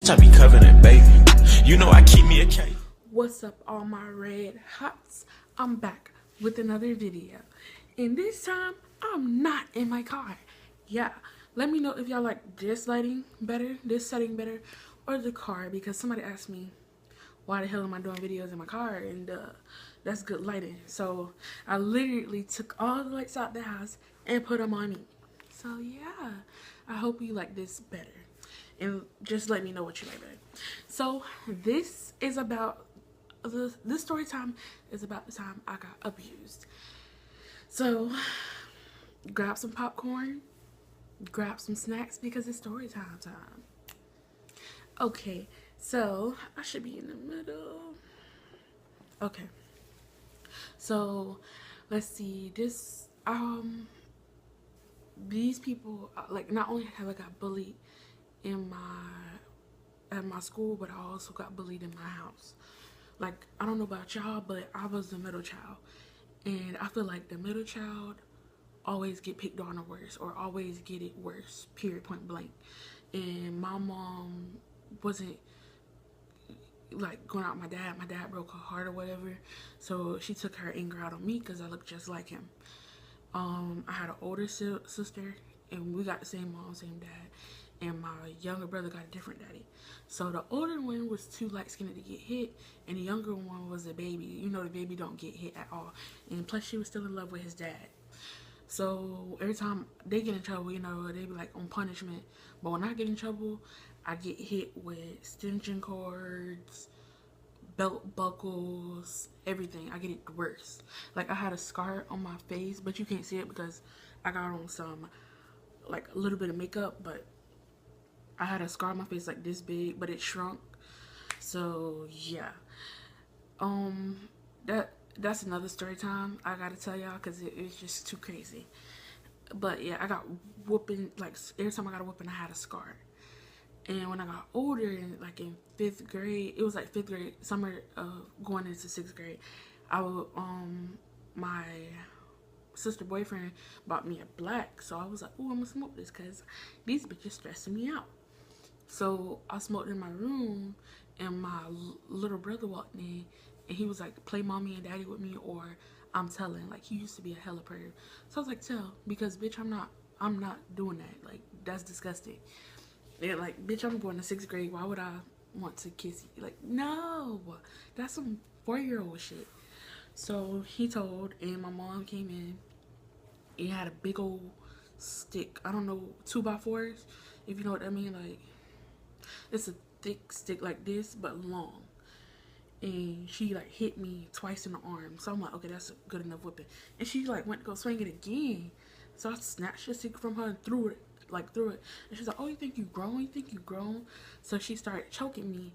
I be covered baby. You know I keep me a cake. What's up, all my red hots? I'm back with another video. And this time, I'm not in my car. Yeah, let me know if y'all like this lighting better, this setting better, or the car. Because somebody asked me, why the hell am I doing videos in my car? And that's good lighting. So I literally took all the lights out the house and put them on me. So yeah, I hope you like this better. And just let me know what you like better. So this is about this story time is about the time I got abused. So grab some popcorn, grab some snacks because it's story time. Okay, so I should be in the middle. Okay, so let's see. These people, like, not only have I got bullied at my school, but I also got bullied in my house. Like, I don't know about y'all, but I was the middle child, and I feel like the middle child always get picked on the worst, or always get it worse, period, point blank. And my mom wasn't like going out with my dad broke her heart or whatever, so she took her anger out on me because I looked just like him. I had an older sister, and we got the same mom, same dad, and my younger brother got a different daddy. So the older one was too light-skinned to get hit, and the younger one was a baby. You know, the baby don't get hit at all, and plus she was still in love with his dad. So every time they get in trouble, you know, they be like on punishment. But when I get in trouble, I get hit with extension cords, belt buckles, everything. I get it worse. Like, I had a scar on my face, but you can't see it because I got on some, like, a little bit of makeup, but I had a scar on my face like this big, but it shrunk. So yeah, that's another story time I gotta tell y'all because it's just too crazy. But yeah, I got whooping, like, every time I got a whooping I had a scar. And when I got older, like in 5th grade, it was like 5th grade, summer going into 6th grade, my sister boyfriend bought me a black, so I was like, oh, I'm gonna smoke this because these bitches stressing me out. So I smoked in my room, and my little brother walked in, and he was like, play mommy and daddy with me, or I'm telling. Like, he used to be a hella perv. So I was like, tell, because bitch, I'm not doing that. Like, that's disgusting. Yeah, like, bitch, I'm going to 6th grade. Why would I want to kiss you? Like, no, that's some 4-year-old shit. So he told, and my mom came in. It had a big old stick. I don't know, 2x4s, if you know what I mean. Like, it's a thick stick like this, but long. And she, like, hit me twice in the arm. So I'm like, okay, that's a good enough whipping. And she, like, went to go swing it again. So I snatched the stick from her and threw it. And she's like, oh, you think you grown? You think you grown? So she started choking me.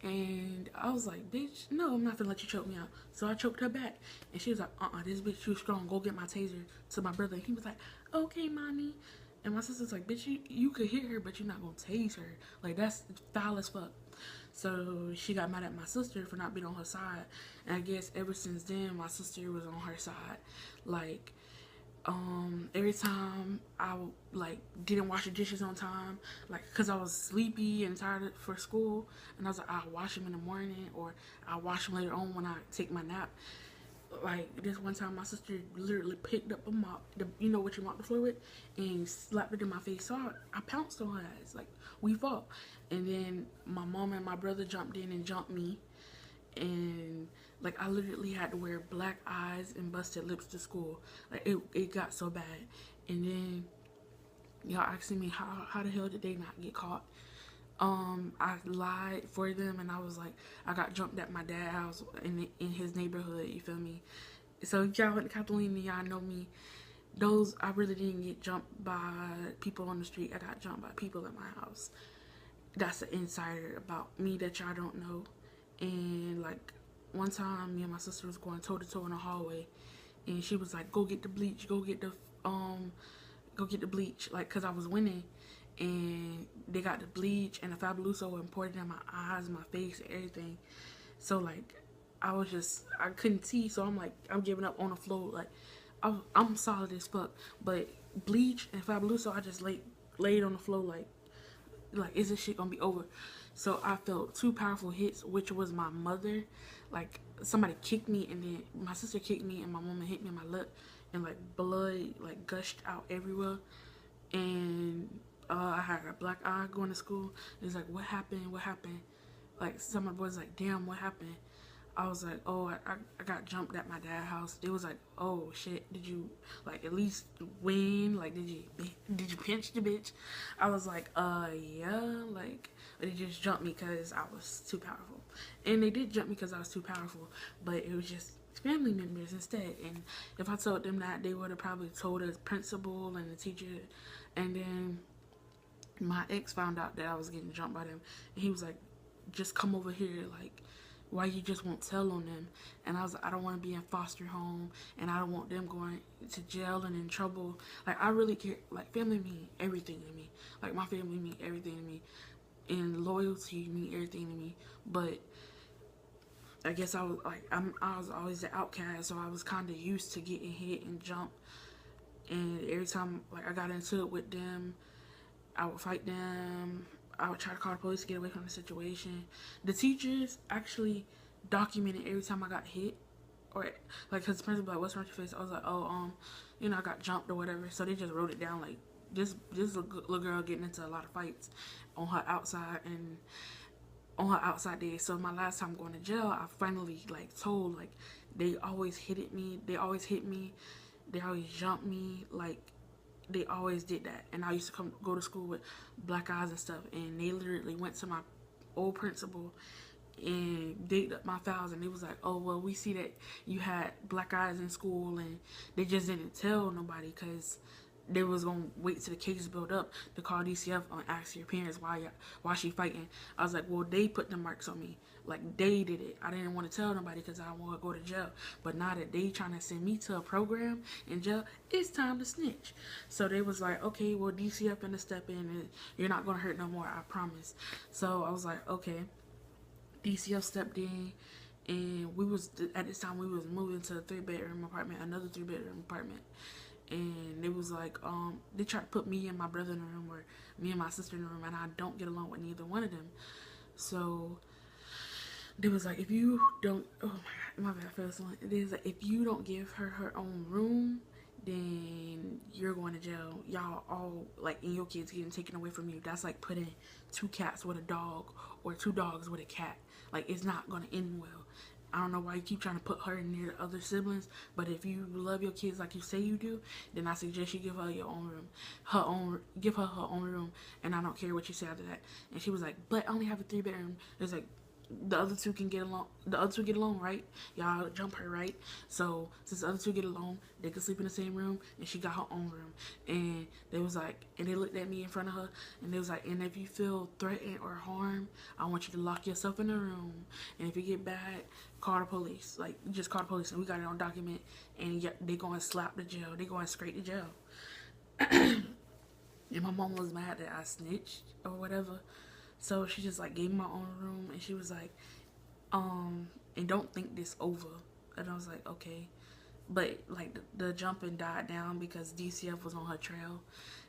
And I was like, bitch, no, I'm not gonna let you choke me out. So I choked her back. And she was like, this bitch too strong. Go get my taser to my brother. And he was like, okay, mommy. And my sister's like, bitch, you could hit her, but you're not gonna tase her. Like, that's foul as fuck. So she got mad at my sister for not being on her side. And I guess ever since then, my sister was on her side. Like, every time I, like, didn't wash the dishes on time, like, because I was sleepy and tired for school, and I was like, I'll wash them in the morning, or I'll wash them later on when I take my nap. Like, this one time, my sister literally picked up a mop, you know what you mop the floor with, and slapped it in my face. So I pounced on her ass. Like, we fought. And then my mom and my brother jumped in and jumped me. And, like, I literally had to wear black eyes and busted lips to school. Like, it got so bad. And then y'all asking me how the hell did they not get caught? I lied for them, and I was like, I got jumped at my dad's house in his neighborhood, you feel me? So y'all went to Kathleen and y'all know me. I really didn't get jumped by people on the street. I got jumped by people at my house. That's an insider about me that y'all don't know. And, like, one time me and my sister was going toe to toe in the hallway, and she was like, go get the bleach, go get the bleach, like, cause I was winning. And they got the bleach and the Fabuloso and poured it in my eyes, my face, and everything. So, like, I couldn't see, so I'm like, I'm giving up on the floor. Like, I'm solid as fuck. But bleach and Fabuloso, I just laid on the floor like, is this shit gonna be over? So I felt two powerful hits, which was my mother. Like somebody kicked me, and then my sister kicked me, and my mama hit me in my lip, and like blood like gushed out everywhere. And I had a black eye going to school. It's like, what happened? What happened? Like some of the boys like, damn, what happened? I was like, oh, I got jumped at my dad's house. It was like, oh shit, did you like at least win? Like, did you pinch the bitch? I was like, yeah, like they just jumped me because I was too powerful, and they did jump me because I was too powerful, but it was just family members instead. And if I told them that, they would have probably told the principal and the teacher, and then my ex found out that I was getting jumped by them, and he was like, just come over here, like, why you just won't tell on them? And I was like, I don't want to be in foster home, and I don't want them going to jail and in trouble. Like, I really care. Like, family mean everything to me. Like, my family mean everything to me, and loyalty mean everything to me. But I guess I was like, I was always the outcast, so I was kind of used to getting hit and jumped. And every time like I got into it with them, I would fight them. I would try to call the police to get away from the situation. The teachers actually documented every time I got hit, or like, cause the principal like, "What's wrong with your face?" I was like, "Oh, I got jumped or whatever." So they just wrote it down like this little girl getting into a lot of fights on her outside and on her outside days. So my last time going to jail, I finally like told like they always hit me. They always hit me. They always jumped me. Like they always did that. And I used to go to school with black eyes and stuff. And they literally went to my old principal and digged up my files, and they was like, "Oh well, we see that you had black eyes in school," and they just didn't tell nobody because they was gonna wait till the case build up to call DCF and ask your parents why she fighting. I was like, well, they put the marks on me, like they did it. I didn't want to tell nobody because I don't want to go to jail. But now that they trying to send me to a program in jail, it's time to snitch. So they was like, okay, well, DCF gonna step in and you're not gonna hurt no more, I promise. So I was like, okay. DCF stepped in, and we was at this time we was moving to a 3-bedroom apartment, another 3-bedroom apartment. And it was like, they tried to put me and my brother in a room, or me and my sister in a room, and I don't get along with neither one of them. So they was like, if you don't, oh my bad, I fell asleep. It is like, if you don't give her her own room, then you're going to jail. Y'all all like, and your kids getting taken away from you. That's like putting 2 cats with a dog, or 2 dogs with a cat. Like, it's not gonna end well. I don't know why you keep trying to put her near the other siblings, but if you love your kids like you say you do, then I suggest you give her your own room. Give her her own room, and I don't care what you say after that. And she was like, but I only have a 3-bedroom. It's like, the other two can get along. The other two get along, right? Y'all jump her, right? So since the other two get along, they can sleep in the same room, and she got her own room. And they was like, and they looked at me in front of her, and they was like, and if you feel threatened or harmed, I want you to lock yourself in a room. And if you get bad, call the police. Like, just call the police, and we got it on document. And they going to slap the jail. They going straight to jail. And my mom was mad that I snitched or whatever. So she just like gave me my own room, and she was like, and don't think this over. And I was like, okay. But like the jumping died down because DCF was on her trail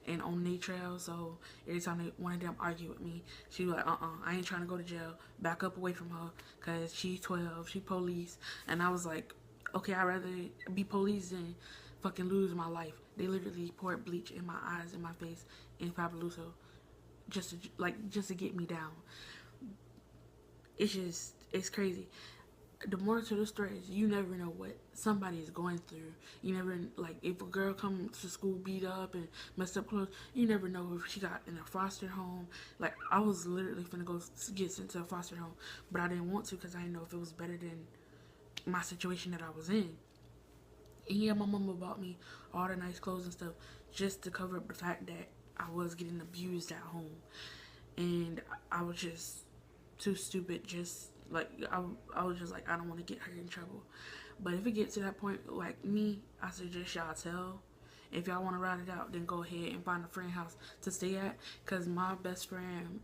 and on their trail. So every time one of them argued with me, she was like, I ain't trying to go to jail. Back up away from her, because she's 12, she police. And I was like, okay, I'd rather be police than fucking lose my life. They literally poured bleach in my eyes and my face in Fabuloso just to get me down. It's crazy. The moral to the story is, you never know what somebody is going through. You never, like, if a girl comes to school beat up and messed up clothes, you never know if she got in a foster home. Like, I was literally finna go get sent to a foster home, but I didn't want to because I didn't know if it was better than my situation that I was in. And yeah, my mama bought me all the nice clothes and stuff just to cover up the fact that I was getting abused at home. And I was just too stupid, just like, I was just like, I don't want to get her in trouble. But if it gets to that point, like me, I suggest y'all tell. If y'all want to ride it out, then go ahead and find a friend house to stay at. Because my best friend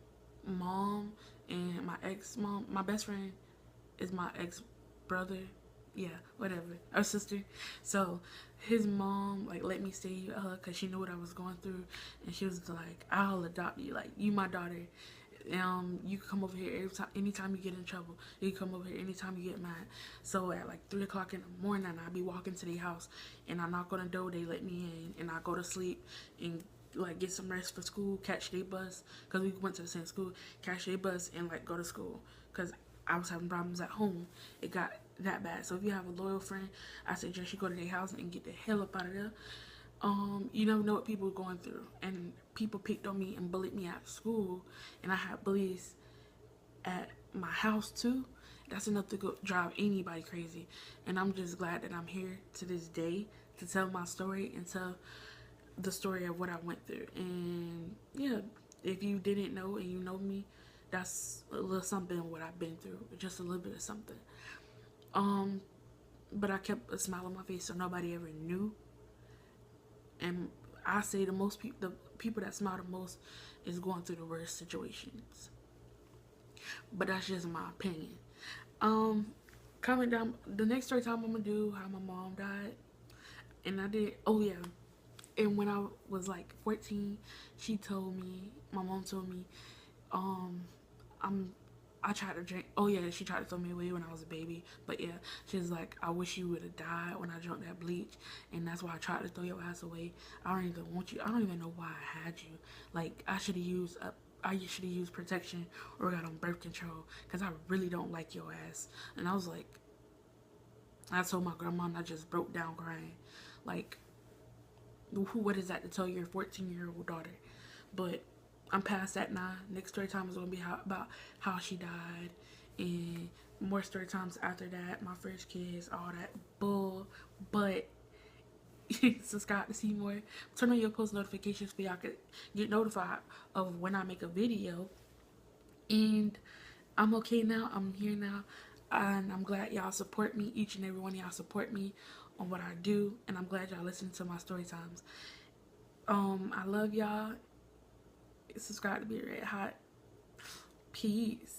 mom and my ex-mom, my best friend is my ex-brother. Yeah, whatever. Our sister. So his mom like let me stay with her because she knew what I was going through. And she was like, I'll adopt you. Like, you my daughter. You can come over here anytime you get in trouble. You can come over here anytime you get mad. So at like 3 o'clock in the morning, I be walking to their house, and I knock on the door. They let me in, and I go to sleep and like get some rest for school, catch their bus, because we went to the same school, catch their bus and like go to school, because I was having problems at home. It got that bad. So if you have a loyal friend, I suggest you go to their house and get the hell up out of there. You never know what people are going through, and people picked on me and bullied me at school, and I had bullies at my house too. That's enough to go drive anybody crazy. And I'm just glad that I'm here to this day to tell my story and tell the story of what I went through. And yeah, if you didn't know and you know me, that's a little something what I've been through, just a little bit of something. But I kept a smile on my face so nobody ever knew. And I say the people that smile the most is going through the worst situations. But that's just my opinion. Comment down the next story time I'm gonna do how my mom died. And I did, oh yeah, and when I was like 14, my mom told me, I tried to drink. Oh yeah, she tried to throw me away when I was a baby. But yeah, she was like, I wish you would have died when I drank that bleach, and that's why I tried to throw your ass away. I don't even want you. I don't even know why I had you. Like, I should have used protection or got on birth control, because I really don't like your ass. And I was like, I told my grandma, and I just broke down crying. Like, what is that to tell your 14-year-old daughter? But I'm past that now. Next story time is going to be about how she died, and more story times after that, my first kids, all that bull. But subscribe to see more. Turn on your post notifications so y'all can get notified of when I make a video. And I'm okay now. I'm here now, and I'm glad y'all support me. Each and every one of y'all support me on what I do, and I'm glad y'all listen to my story times. I love y'all. Subscribe to Be Red Hot. Peace.